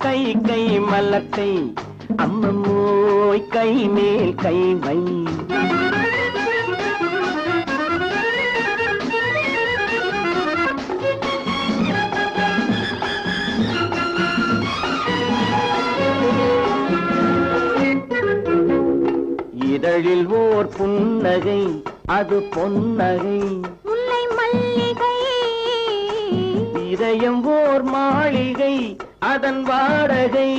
கை கை மலக்கை அம்மம்மோய் கை மேல் கை வை. இதழில் ஓர் புன்னகை அது பொன்னகை முல்லை மல்லிகை. இதயம் ஓர் மாளிகை அதன் வாடகை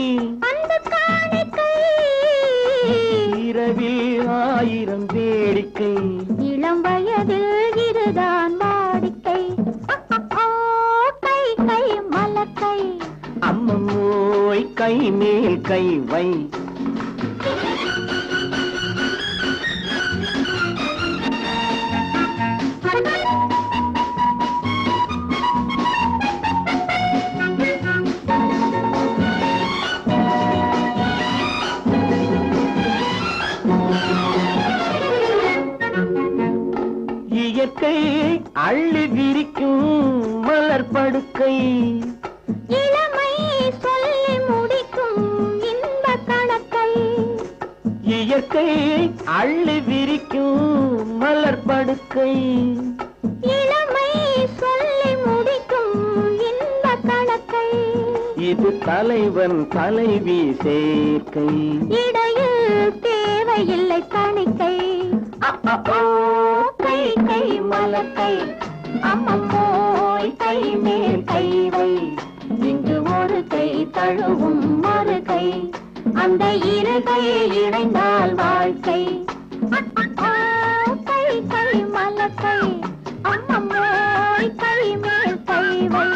அந்த காணிக்கை. இரவில் 1000 வேடிக்கை இளம் வயதில் இதுதான் வாடிக்கை. கை கை மலக்கை அம்மம்மோய் கை மேல் கை வை. இயற்கை அள்ளி விரிக்கும் மலர் படுக்கை. இளமை சொல்லி முடிக்கும் இன்ப கணக்கை. இயற்கை அள்ளி விரிக்கும் மலர் படுக்கை. இளமை சொல்லி முடிக்கும் இன்ப கணக்கை. இது தலைவன் தலைவி சேர்க்கை. இடையில் தேவையில்லை தணிக்கை. கை கை மலக்கை அம்மம்மோய் கை மேல் கை வை. இங்கு ஒரு கை தழுவும் மறு கை அந்த இரு கை இணைந்தால் வாழ்க்கை. கை கை மலக்கை அம்மம்மோய் கை மேல் கை வை.